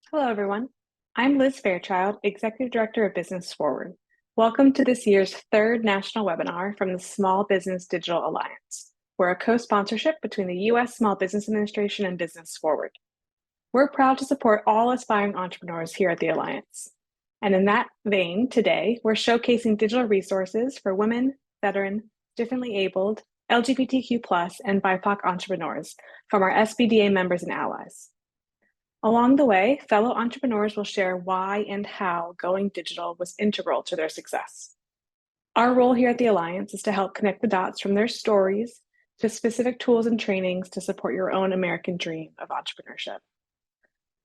Hello, everyone. I'm Liz Fairchild, Executive Director of Business Forward. Welcome to this year's third national webinar from the Small Business Digital Alliance. We're a co-sponsorship between the U.S. Small Business Administration and Business Forward. We're proud to support all aspiring entrepreneurs here at the Alliance. And in that vein, today, we're showcasing digital resources for women, veteran, differently abled, LGBTQ+, and BIPOC entrepreneurs from our SBDA members and allies. Along the way, fellow entrepreneurs will share why and how going digital was integral to their success. Our role here at the Alliance is to help connect the dots from their stories to specific tools and trainings to support your own American dream of entrepreneurship.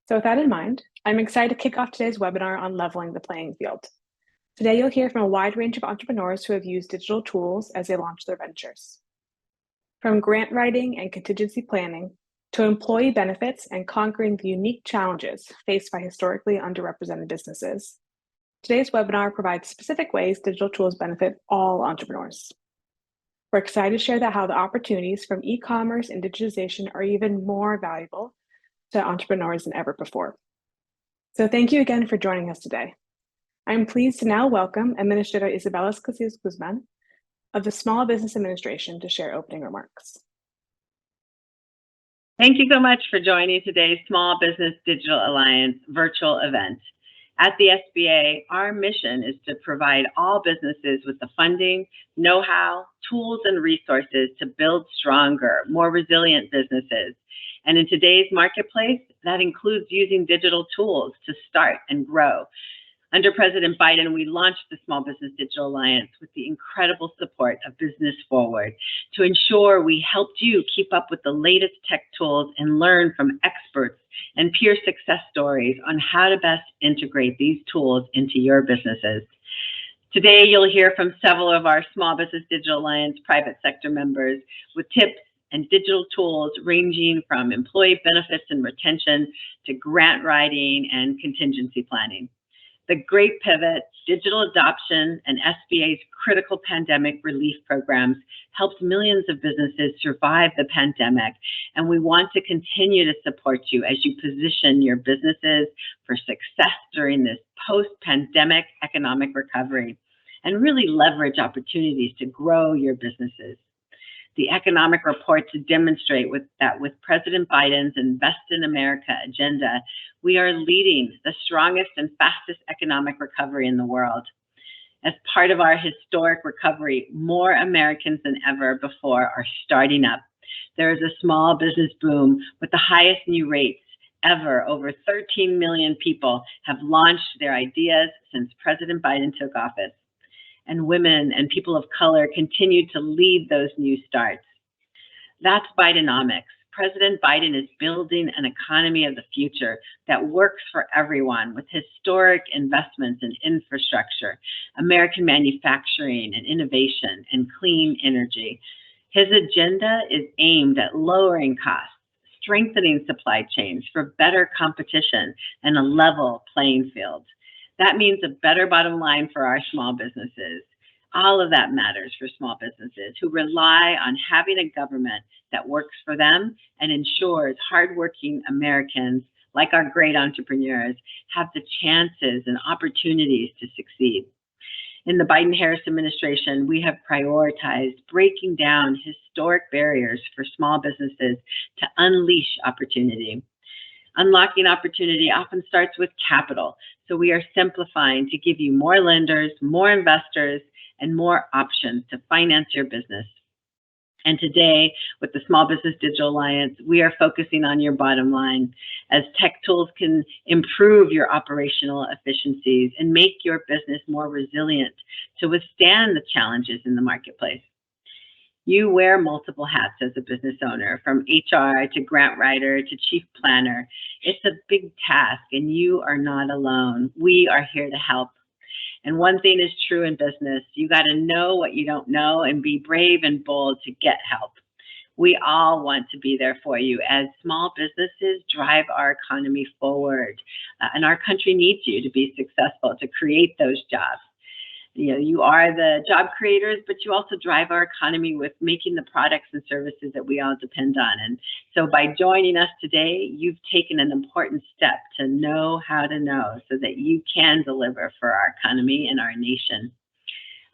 So with that in mind, I'm excited to kick off today's webinar on leveling the playing field. Today, you'll hear from a wide range of entrepreneurs who have used digital tools as they launch their ventures. From grant writing and contingency planning, to employee benefits and conquering the unique challenges faced by historically underrepresented businesses. Today's webinar provides specific ways digital tools benefit all entrepreneurs. We're excited to share how the opportunities from e-commerce and digitization are even more valuable to entrepreneurs than ever before. So thank you again for joining us today. I'm pleased to now welcome Administrator Isabella Casillas Guzman of the Small Business Administration to share opening remarks. Thank you so much for joining today's Small Business Digital Alliance virtual event. At the SBA, our mission is to provide all businesses with the funding, know-how, tools, and resources to build stronger, more resilient businesses. And in today's marketplace, that includes using digital tools to start and grow. Under President Biden, we launched the Small Business Digital Alliance with the incredible support of Business Forward to ensure we helped you keep up with the latest tech tools and learn from experts and peer success stories on how to best integrate these tools into your businesses. Today, you'll hear from several of our Small Business Digital Alliance private sector members with tips and digital tools ranging from employee benefits and retention to grant writing and contingency planning. The Great Pivot, digital adoption, and SBA's critical pandemic relief programs helped millions of businesses survive the pandemic, and we want to continue to support you as you position your businesses for success during this post-pandemic economic recovery and really leverage opportunities to grow your businesses. The economic reports demonstrate that with President Biden's Invest in America agenda, we are leading the strongest and fastest economic recovery in the world. As part of our historic recovery, more Americans than ever before are starting up. There is a small business boom with the highest new rates ever. Over 13 million people have launched their ideas since President Biden took office. And women and people of color continue to lead those new starts. That's Bidenomics. President Biden is building an economy of the future that works for everyone with historic investments in infrastructure, American manufacturing and innovation, and clean energy. His agenda is aimed at lowering costs, strengthening supply chains for better competition and a level playing field. That means a better bottom line for our small businesses. All of that matters for small businesses who rely on having a government that works for them and ensures hardworking Americans, like our great entrepreneurs, have the chances and opportunities to succeed. In the Biden-Harris administration, we have prioritized breaking down historic barriers for small businesses to unleash opportunity. Unlocking opportunity often starts with capital, so we are simplifying to give you more lenders, more investors, and more options to finance your business. And today, with the Small Business Digital Alliance, we are focusing on your bottom line, as tech tools can improve your operational efficiencies and make your business more resilient to withstand the challenges in the marketplace. You wear multiple hats as a business owner, from HR to grant writer to chief planner. It's a big task, and you are not alone. We are here to help. And one thing is true in business: you got to know what you don't know and be brave and bold to get help. We all want to be there for you as small businesses drive our economy forward. And our country needs you to be successful, to create those jobs. You are the job creators, but you also drive our economy with making the products and services that we all depend on. And so by joining us today, you've taken an important step to know how to know so that you can deliver for our economy and our nation.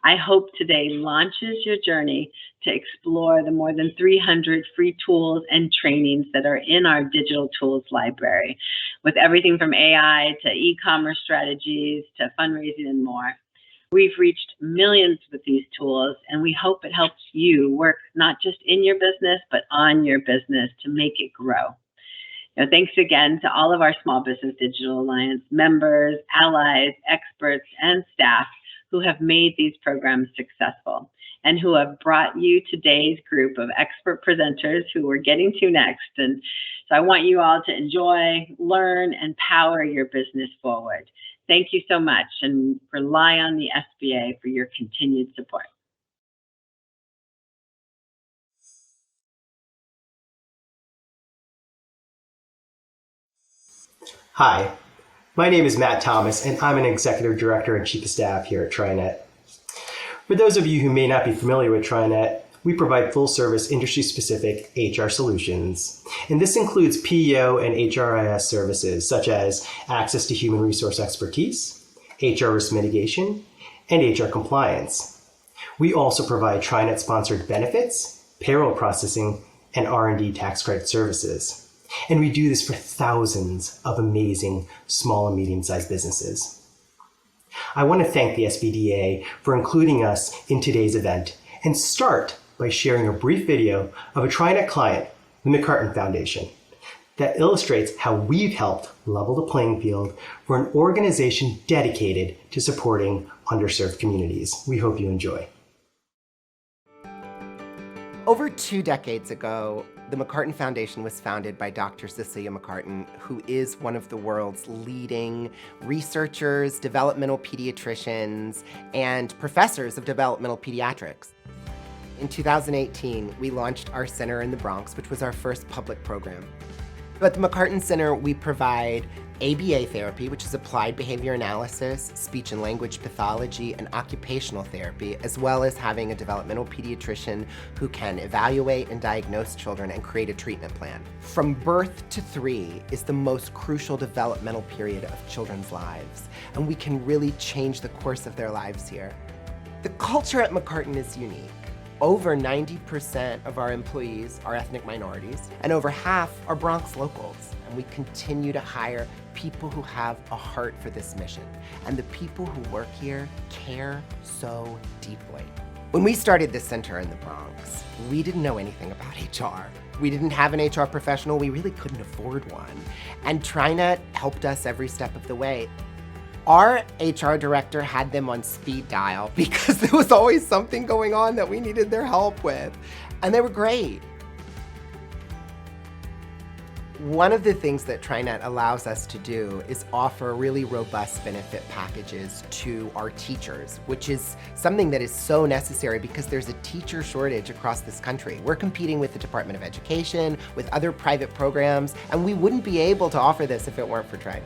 I hope today launches your journey to explore the more than 300 free tools and trainings that are in our digital tools library, with everything from AI to e-commerce strategies to fundraising and more. We've reached millions with these tools, and we hope it helps you work not just in your business, but on your business to make it grow. Thanks again to all of our Small Business Digital Alliance members, allies, experts, and staff who have made these programs successful and who have brought you today's group of expert presenters who we're getting to next. And so I want you all to enjoy, learn, and power your business forward. Thank you so much, and rely on the SBA for your continued support. Hi, my name is Matt Thomas, and I'm an Executive Director and Chief of Staff here at TriNet. For those of you who may not be familiar with TriNet, we provide full-service, industry-specific HR solutions, and this includes PEO and HRIS services such as access to human resource expertise, HR risk mitigation, and HR compliance. We also provide TriNet-sponsored benefits, payroll processing, and R&D tax credit services. And we do this for thousands of amazing small and medium-sized businesses. I want to thank the SBDA for including us in today's event and start by sharing a brief video of a TriNet client, the McCarton Foundation, that illustrates how we've helped level the playing field for an organization dedicated to supporting underserved communities. We hope you enjoy. Over 2 decades ago, the McCarton Foundation was founded by Dr. Cecilia McCarton, who is one of the world's leading researchers, developmental pediatricians, and professors of developmental pediatrics. In 2018, we launched our center in the Bronx, which was our first public program. At the McCarton Center, we provide ABA therapy, which is applied behavior analysis, speech and language pathology, and occupational therapy, as well as having a developmental pediatrician who can evaluate and diagnose children and create a treatment plan. From birth to 3 is the most crucial developmental period of children's lives, and we can really change the course of their lives here. The culture at McCarton is unique. Over 90% of our employees are ethnic minorities, and over half are Bronx locals. And we continue to hire people who have a heart for this mission. And the people who work here care so deeply. When we started this center in the Bronx, we didn't know anything about HR. We didn't have an HR professional. We really couldn't afford one. And TriNet helped us every step of the way. Our HR director had them on speed dial because there was always something going on that we needed their help with. And they were great. One of the things that TriNet allows us to do is offer really robust benefit packages to our teachers, which is something that is so necessary because there's a teacher shortage across this country. We're competing with the Department of Education, with other private programs, and we wouldn't be able to offer this if it weren't for TriNet.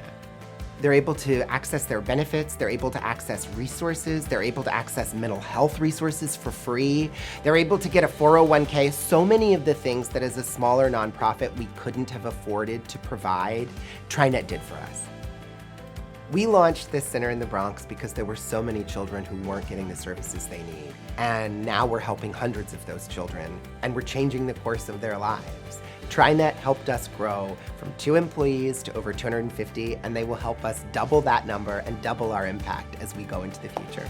They're able to access their benefits, they're able to access resources, they're able to access mental health resources for free, they're able to get a 401k, so many of the things that as a smaller nonprofit we couldn't have afforded to provide, TriNet did for us. We launched this center in the Bronx because there were so many children who weren't getting the services they need. And now we're helping hundreds of those children, and we're changing the course of their lives. TriNet helped us grow from 2 employees to over 250, and they will help us double that number and double our impact as we go into the future.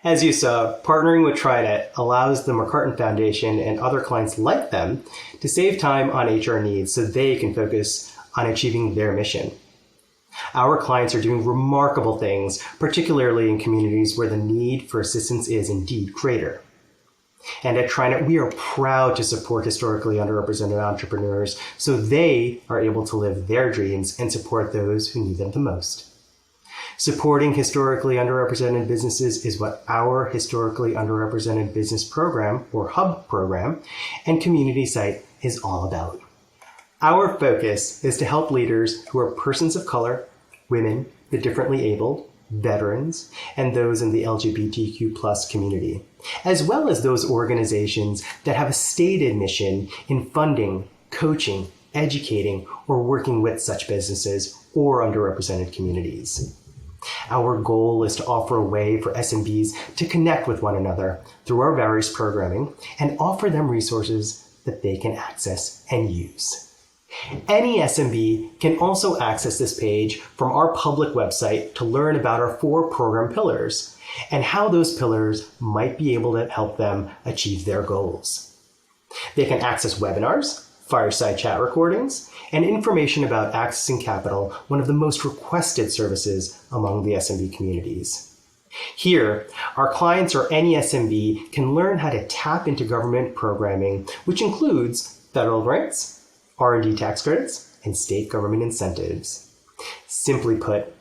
As you saw, partnering with TriNet allows the McCarton Foundation and other clients like them to save time on HR needs so they can focus on achieving their mission. Our clients are doing remarkable things, particularly in communities where the need for assistance is indeed greater. And at TriNet, we are proud to support historically underrepresented entrepreneurs so they are able to live their dreams and support those who need them the most. Supporting historically underrepresented businesses is what our Historically Underrepresented Business Program, or HUB program, and community site is all about. Our focus is to help leaders who are persons of color, women, the differently abled, veterans, and those in the LGBTQ plus community, as well as those organizations that have a stated mission in funding, coaching, educating, or working with such businesses or underrepresented communities. Our goal is to offer a way for SMBs to connect with one another through our various programming and offer them resources that they can access and use. Any SMB can also access this page from our public website to learn about our 4 program pillars and how those pillars might be able to help them achieve their goals. They can access webinars, fireside chat recordings, and information about accessing capital, one of the most requested services among the SMB communities. Here, our clients or any SMB can learn how to tap into government programming, which includes federal grants, R&D tax credits, and state government incentives. Simply put,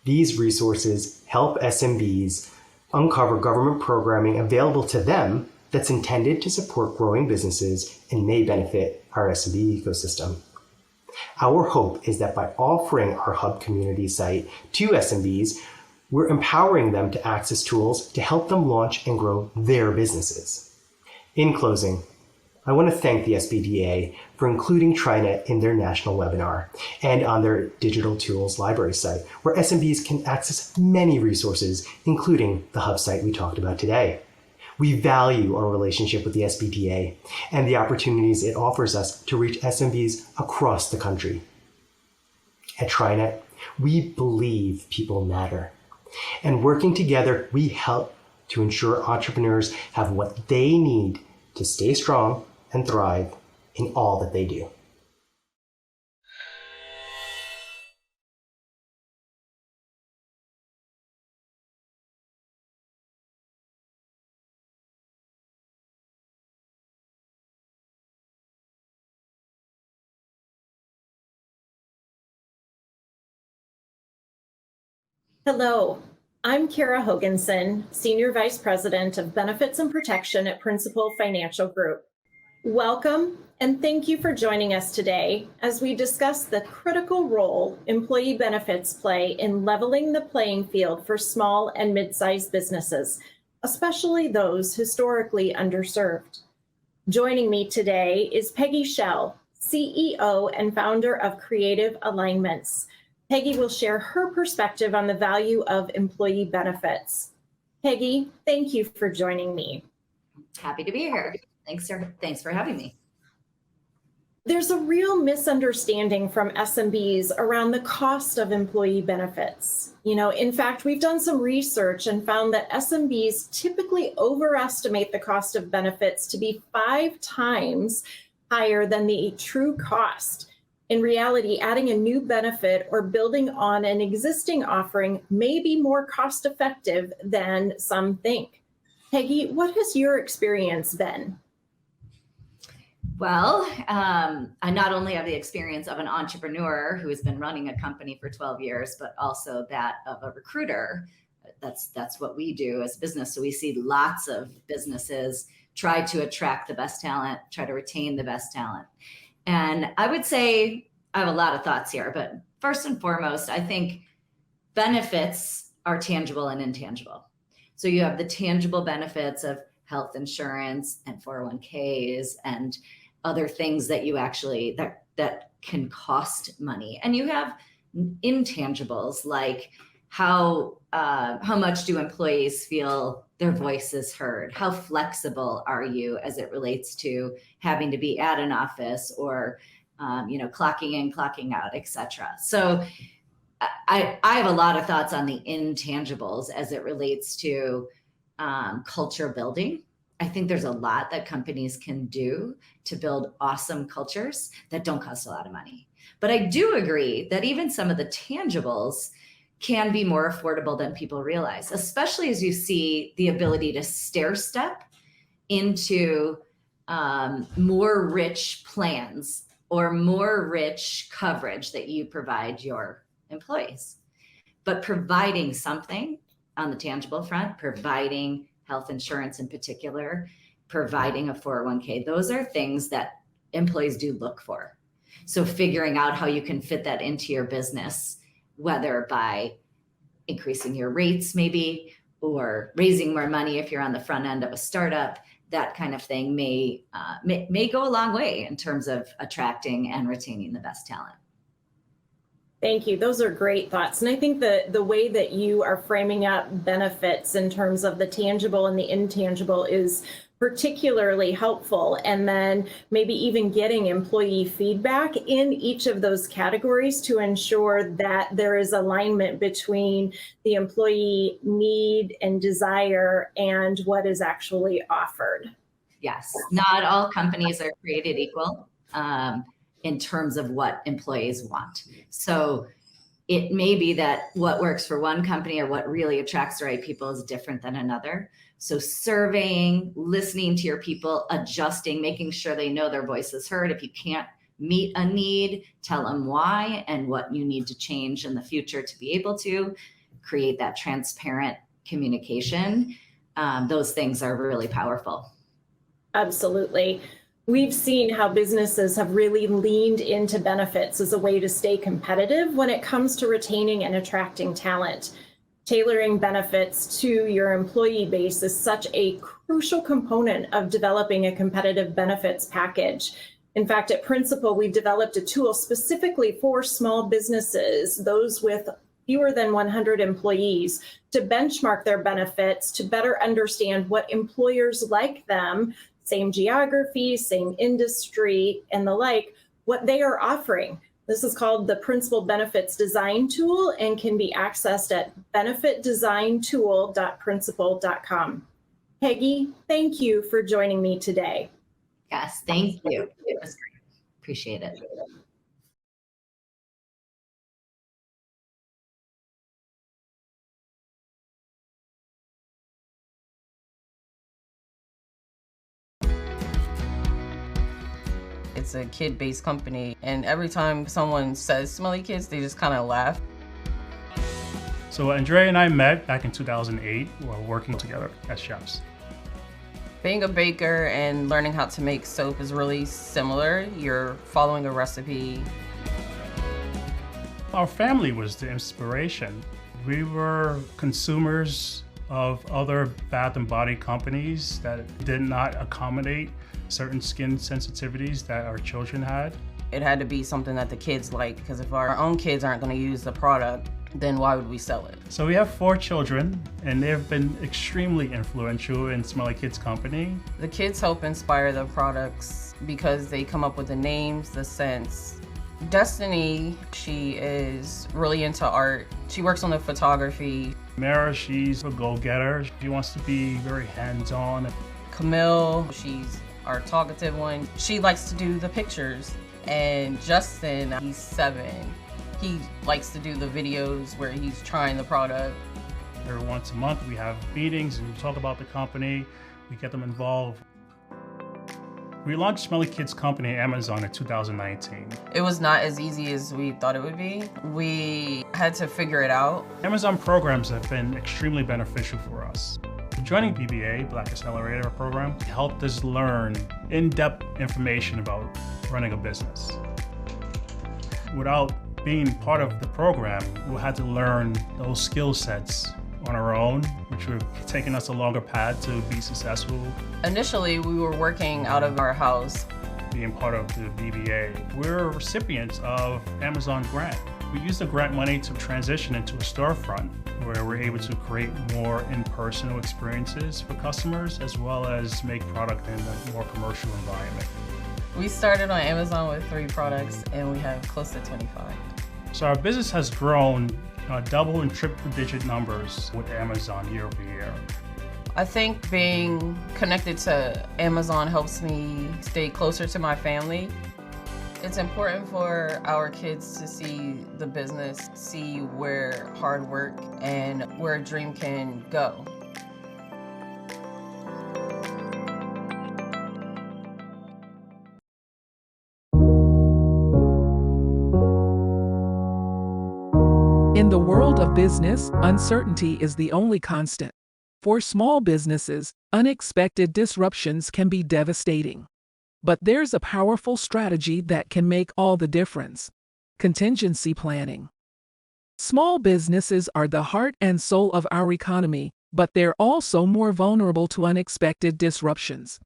these resources help SMBs uncover government programming available to them that's intended to support growing businesses and may benefit our SMB ecosystem. Our hope is that by offering our Hub community site to SMBs, we're empowering them to access tools to help them launch and grow their businesses. In closing, I want to thank the SBDA for including TriNet in their national webinar and on their digital tools library site, where SMBs can access many resources, including the Hub site we talked about today. We value our relationship with the SBDA and the opportunities it offers us to reach SMBs across the country. At TriNet, we believe people matter, and working together, we help to ensure entrepreneurs have what they need to stay strong and thrive in all that they do. Hello, I'm Kara Hoogensen, Senior Vice President of Benefits and Protection at Principal Financial Group. Welcome, and thank you for joining us today as we discuss the critical role employee benefits play in leveling the playing field for small and mid-sized businesses, especially those historically underserved. Joining me today is Peggy Shell, CEO and founder of Creative Alignments. Peggy will share her perspective on the value of employee benefits. Peggy, thank you for joining me. Happy to be here. Thanks for having me. There's a real misunderstanding from SMBs around the cost of employee benefits. In fact, we've done some research and found that SMBs typically overestimate the cost of benefits to be 5 times higher than the true cost. In reality, adding a new benefit or building on an existing offering may be more cost effective than some think. Peggy, what has your experience been? Well, I not only have the experience of an entrepreneur who has been running a company for 12 years, but also that of a recruiter. That's what we do as a business. So we see lots of businesses try to attract the best talent, try to retain the best talent. And I would say I have a lot of thoughts here, but first and foremost, I think benefits are tangible and intangible. So you have the tangible benefits of health insurance and 401ks and other things that you actually that can cost money. And you have intangibles like how much do employees feel their voice is heard? How flexible are you as it relates to having to be at an office or clocking in, clocking out, etc. So I have a lot of thoughts on the intangibles as it relates to culture building. I think there's a lot that companies can do to build awesome cultures that don't cost a lot of money. But I do agree that even some of the tangibles can be more affordable than people realize, especially as you see the ability to stair step into more rich plans or more rich coverage that you provide your employees. But providing something on the tangible front, providing health insurance in particular, providing a 401k, those are things that employees do look for. So figuring out how you can fit that into your business, whether by increasing your rates maybe, or raising more money if you're on the front end of a startup, that kind of thing may go a long way in terms of attracting and retaining the best talent. Thank you. Those are great thoughts. And I think the way that you are framing up benefits in terms of the tangible and the intangible is particularly helpful. And then maybe even getting employee feedback in each of those categories to ensure that there is alignment between the employee need and desire and what is actually offered. Yes, not all companies are created equal in terms of what employees want. So it may be that what works for one company or what really attracts the right people is different than another. So surveying, listening to your people, adjusting, making sure they know their voice is heard. If you can't meet a need, tell them why and what you need to change in the future to be able to create that transparent communication. Those things are really powerful. Absolutely. We've seen how businesses have really leaned into benefits as a way to stay competitive when it comes to retaining and attracting talent. Tailoring benefits to your employee base is such a crucial component of developing a competitive benefits package. In fact, at Principal, we've developed a tool specifically for small businesses, those with fewer than 100 employees, to benchmark their benefits, to better understand what employers like them, same geography, same industry, and the like, what they are offering. This is called the Principal Benefits Design Tool and can be accessed at benefitdesigntool.principal.com. Peggy, thank you for joining me today. Yes, thank you. It was great. Appreciate it. It's a kid-based company, and every time someone says Smelly Kids, they just kind of laugh. So Andrea and I met back in 2008 while working together as chefs. Being a baker and learning how to make soap is really similar. You're following a recipe. Our family was the inspiration. We were consumers of other bath and body companies that did not accommodate certain skin sensitivities that our children had. It had to be something that the kids liked, because if our own kids aren't going to use the product, then why would we sell it? So we have 4 children, and they've been extremely influential in Smelly Kids Company. The kids help inspire the products because they come up with the names, the scents. Destiny, she is really into art. She works on the photography. Mara, she's a go-getter. She wants to be very hands-on. Camille, she's our talkative one. She likes to do the pictures. And Justin, he's 7. He likes to do the videos where he's trying the product. Every once a month we have meetings and we talk about the company. We get them involved. We launched Smelly Kids Company at Amazon in 2019. It was not as easy as we thought it would be. We had to figure it out. Amazon programs have been extremely beneficial for us. Joining BBA, Black Accelerator program, helped us learn in-depth information about running a business. Without being part of the program, we had to learn those skill sets on our own, which would have taken us a longer path to be successful. Initially, we were working out of our house. Being part of the BBA, we're recipients of Amazon grant. We used the grant money to transition into a storefront where we're able to create more in-person experiences for customers, as well as make product in a more commercial environment. We started on Amazon with 3 products and we have close to 25. So our business has grown double and triple digit numbers with Amazon year over year. I think being connected to Amazon helps me stay closer to my family. It's important for our kids to see the business, see where hard work and where a dream can go. In the world of business, uncertainty is the only constant. For small businesses, unexpected disruptions can be devastating. But there's a powerful strategy that can make all the difference: contingency planning. Small businesses are the heart and soul of our economy, but they're also more vulnerable to unexpected disruptions.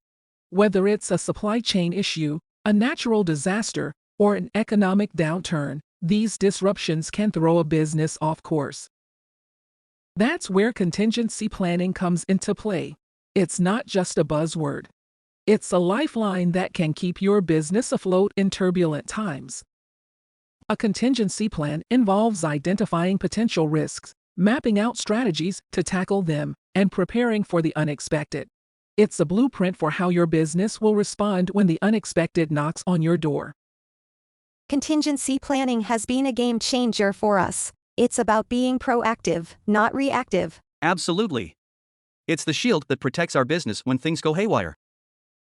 Whether it's a supply chain issue, a natural disaster, or an economic downturn, these disruptions can throw a business off course. That's where contingency planning comes into play. It's not just a buzzword. It's a lifeline that can keep your business afloat in turbulent times. A contingency plan involves identifying potential risks, mapping out strategies to tackle them, and preparing for the unexpected. It's a blueprint for how your business will respond when the unexpected knocks on your door. Contingency planning has been a game changer for us. It's about being proactive, not reactive. Absolutely. It's the shield that protects our business when things go haywire.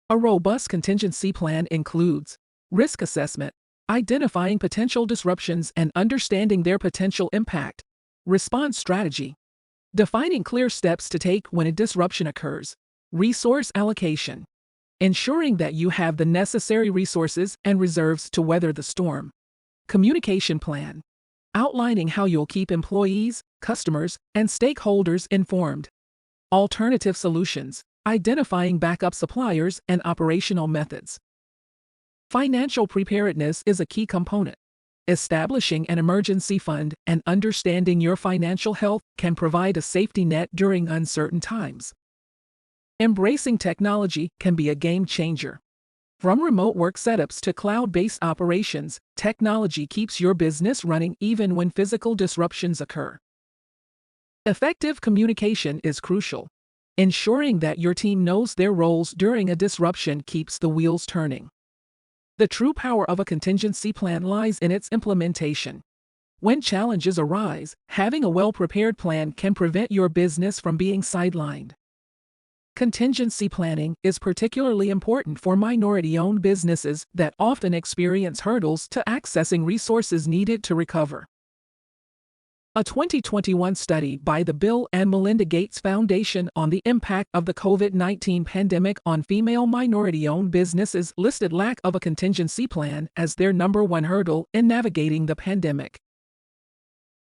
A robust contingency plan includes risk assessment, identifying potential disruptions and understanding their potential impact, response strategy, defining clear steps to take when a disruption occurs, resource allocation, ensuring that you have the necessary resources and reserves to weather the storm, communication plan, outlining how you'll keep employees, customers, and stakeholders informed, alternative solutions, identifying backup suppliers and operational methods. Financial preparedness is a key component. Establishing an emergency fund and understanding your financial health can provide a safety net during uncertain times. Embracing technology can be a game changer. From remote work setups to cloud-based operations, technology keeps your business running even when physical disruptions occur. Effective communication is crucial. Ensuring that your team knows their roles during a disruption keeps the wheels turning. The true power of a contingency plan lies in its implementation. When challenges arise, having a well-prepared plan can prevent your business from being sidelined. Contingency planning is particularly important for minority-owned businesses that often experience hurdles to accessing resources needed to recover. A 2021 study by the Bill and Melinda Gates Foundation on the impact of the COVID-19 pandemic on female minority-owned businesses listed lack of a contingency plan as their #1 hurdle in navigating the pandemic.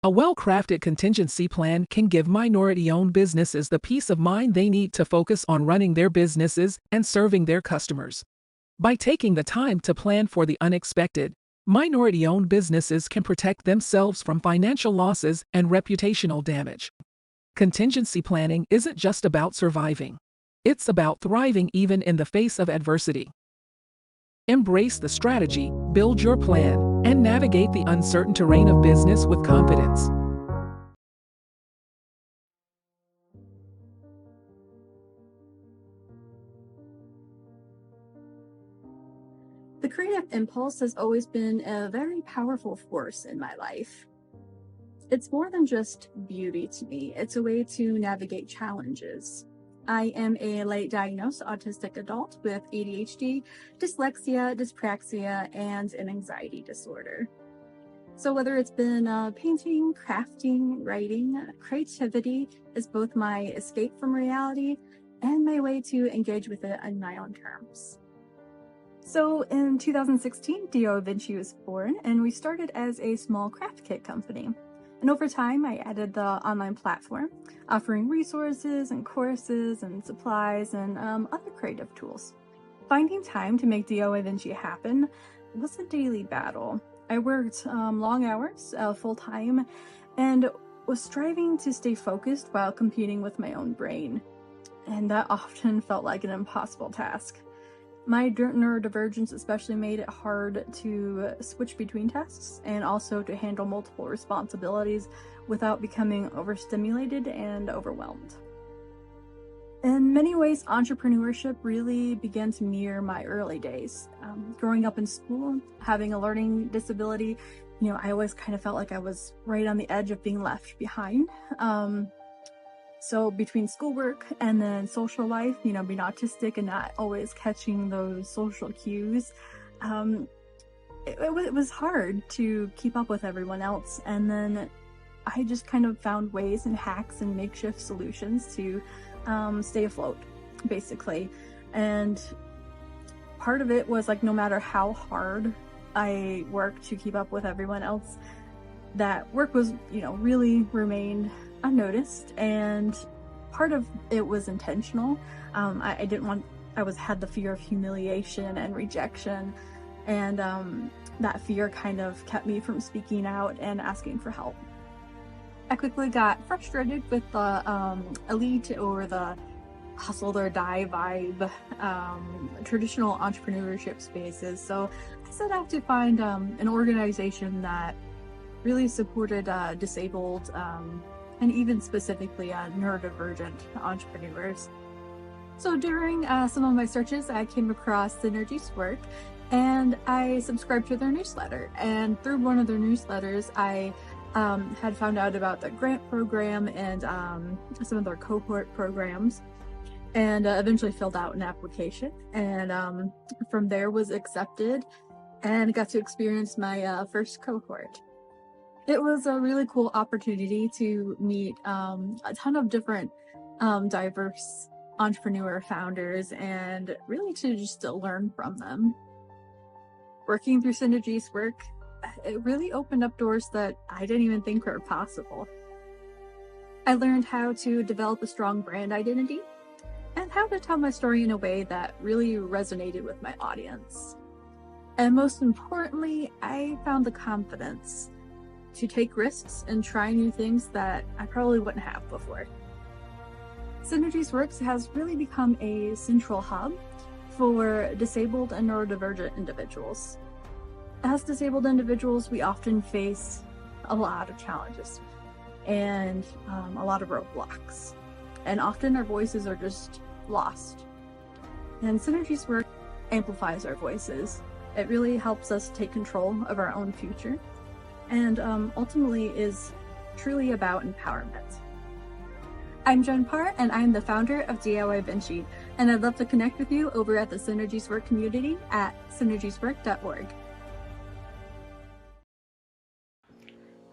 A well-crafted contingency plan can give minority-owned businesses the peace of mind they need to focus on running their businesses and serving their customers. By taking the time to plan for the unexpected, minority-owned businesses can protect themselves from financial losses and reputational damage. Contingency planning isn't just about surviving. It's about thriving even in the face of adversity. Embrace the strategy, build your plan, and navigate the uncertain terrain of business with confidence. The creative impulse has always been a very powerful force in my life. It's more than just beauty to me. It's a way to navigate challenges. I am a late diagnosed autistic adult with ADHD, dyslexia, dyspraxia, and an anxiety disorder. So whether it's been painting, crafting, writing, creativity is both my escape from reality and my way to engage with it on my own terms. So in 2016, DIYvinci was born, and we started as a small craft kit company. And over time, I added the online platform, offering resources and courses and supplies and other creative tools. Finding time to make DIYvinci happen was a daily battle. I worked long hours, full-time, and was striving to stay focused while competing with my own brain. And that often felt like an impossible task. My neurodivergence especially made it hard to switch between tasks and also to handle multiple responsibilities without becoming overstimulated and overwhelmed. In many ways, entrepreneurship really began to mirror my early days. Growing up in school, having a learning disability, I always kind of felt like I was right on the edge of being left behind. So between schoolwork and then social life, being autistic and not always catching those social cues, it was hard to keep up with everyone else. And then I just kind of found ways and hacks and makeshift solutions to stay afloat, basically. And part of it was like, no matter how hard I worked to keep up with everyone else, that work was, really remained unnoticed, and part of it was intentional. I had the fear of humiliation and rejection, and that fear kind of kept me from speaking out and asking for help. I quickly got frustrated with the elite or the hustle or die vibe, traditional entrepreneurship spaces. So I set out to find an organization that really supported disabled and even specifically neurodivergent entrepreneurs. So during some of my searches, I came across Synergies work, and I subscribed to their newsletter. And through one of their newsletters, I had found out about the grant program and some of their cohort programs, and eventually filled out an application, and from there was accepted and got to experience my first cohort. It was a really cool opportunity to meet a ton of different diverse entrepreneur founders, and really to just learn from them. Working through Synergies work, it really opened up doors that I didn't even think were possible. I learned how to develop a strong brand identity and how to tell my story in a way that really resonated with my audience. And most importantly, I found the confidence to take risks and try new things that I probably wouldn't have before. Synergies Works has really become a central hub for disabled and neurodivergent individuals. As disabled individuals, we often face a lot of challenges and a lot of roadblocks. And often our voices are just lost. And Synergies Work amplifies our voices. It really helps us take control of our own future, and ultimately is truly about empowerment. I'm Jen Parr, and I'm the founder of DIYvinci, and I'd love to connect with you over at the Synergies Work community at synergieswork.org.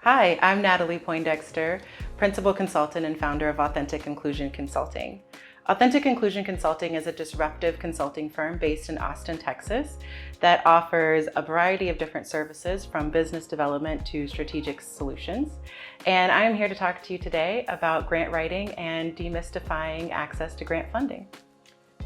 Hi, I'm Natalie Poindexter, Principal Consultant and founder of Authentic Inclusion Consulting. Authentic Inclusion Consulting is a disruptive consulting firm based in Austin, Texas, that offers a variety of different services from business development to strategic solutions. And I am here to talk to you today about grant writing and demystifying access to grant funding.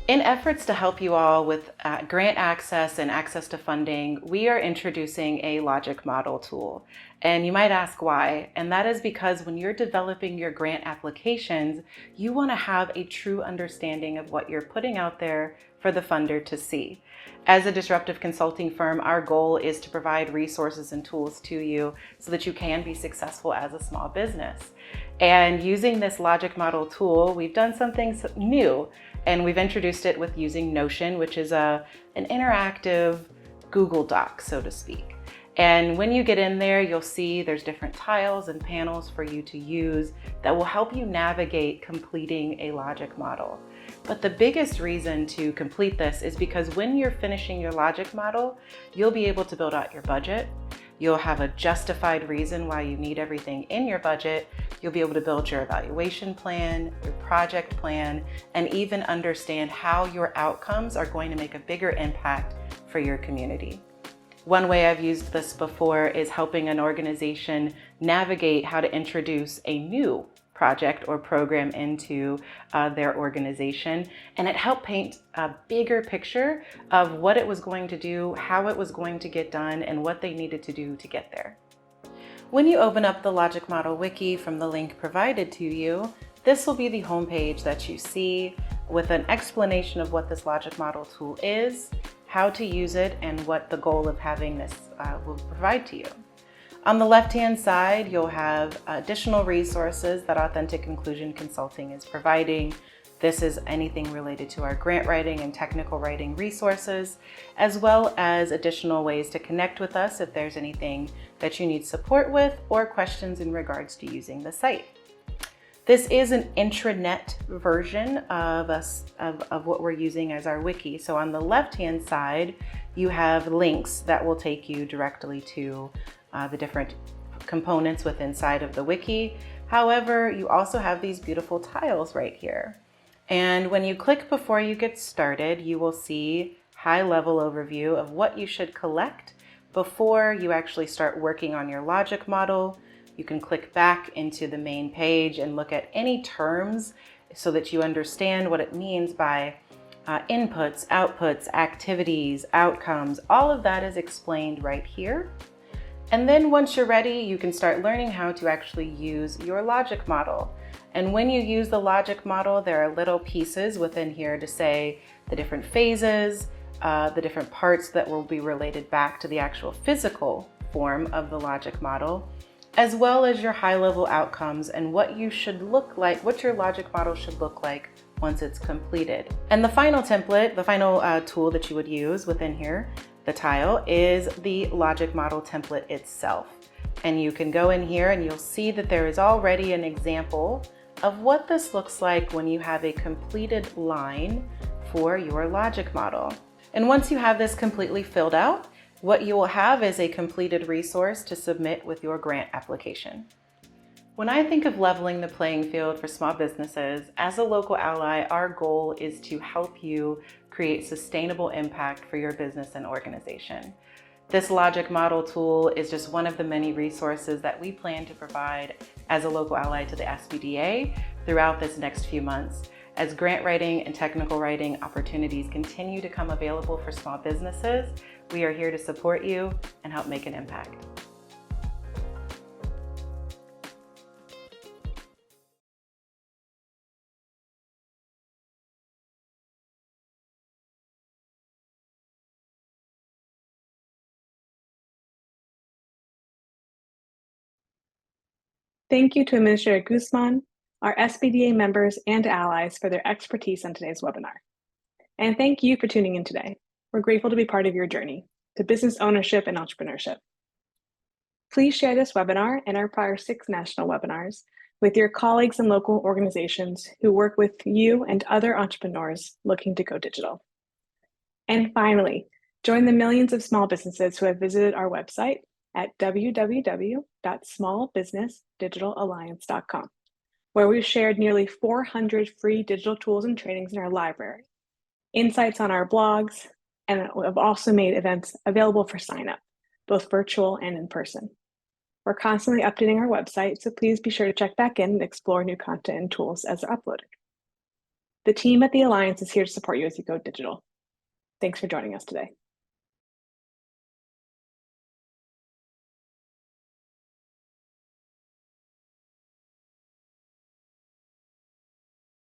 In efforts to help you all with grant access and access to funding, we are introducing a logic model tool. And you might ask why, and that is because when you're developing your grant applications, you want to have a true understanding of what you're putting out there for the funder to see. As a disruptive consulting firm, our goal is to provide resources and tools to you so that you can be successful as a small business. And using this logic model tool, we've done something new, and we've introduced it with using Notion, which is an interactive Google Doc, so to speak. And when you get in there, you'll see there's different tiles and panels for you to use that will help you navigate completing a logic model. But the biggest reason to complete this is because when you're finishing your logic model, you'll be able to build out your budget. You'll have a justified reason why you need everything in your budget. You'll be able to build your evaluation plan, your project plan, and even understand how your outcomes are going to make a bigger impact for your community. One way I've used this before is helping an organization navigate how to introduce a new project or program into their organization, and it helped paint a bigger picture of what it was going to do, how it was going to get done, and what they needed to do to get there. When you open up the Logic Model Wiki from the link provided to you, this will be the homepage that you see with an explanation of what this Logic Model tool is, how to use it, and what the goal of having this will provide to you. On the left-hand side, you'll have additional resources that Authentic Inclusion Consulting is providing. This is anything related to our grant writing and technical writing resources, as well as additional ways to connect with us if there's anything that you need support with or questions in regards to using the site. This is an intranet version of what we're using as our wiki. So on the left-hand side, you have links that will take you directly to the different components within inside of the wiki. However, you also have these beautiful tiles right here. And when you click before you get started, you will see high-level overview of what you should collect before you actually start working on your logic model. You can click back into the main page and look at any terms so that you understand what it means by inputs, outputs, activities, outcomes. All of that is explained right here. And then once you're ready, you can start learning how to actually use your logic model. And when you use the logic model, there are little pieces within here to say the different phases, the different parts that will be related back to the actual physical form of the logic model, as well as your high-level outcomes and what you should look like, what your logic model should look like once it's completed. And the final template, the final tool that you would use within here, the tile, is the logic model template itself. And you can go in here and you'll see that there is already an example of what this looks like when you have a completed line for your logic model. And once you have this completely filled out, what you will have is a completed resource to submit with your grant application. When I think of leveling the playing field for small businesses, as a local ally, our goal is to help you create sustainable impact for your business and organization. This logic model tool is just one of the many resources that we plan to provide as a local ally to the SBDA throughout this next few months. As grant writing and technical writing opportunities continue to come available for small businesses, we are here to support you and help make an impact. Thank you to Administrator Guzman, our SBDA members, and allies for their expertise on today's webinar. And thank you for tuning in today. We're grateful to be part of your journey to business ownership and entrepreneurship. Please share this webinar and our prior 6 national webinars with your colleagues and local organizations who work with you and other entrepreneurs looking to go digital. And finally, join the millions of small businesses who have visited our website at www.smallbusinessdigitalalliance.com, where we've shared nearly 400 free digital tools and trainings in our library, insights on our blogs, and have also made events available for sign up, both virtual and in person. We're constantly updating our website, so please be sure to check back in and explore new content and tools as they're uploaded. The team at the Alliance is here to support you as you go digital. Thanks for joining us today.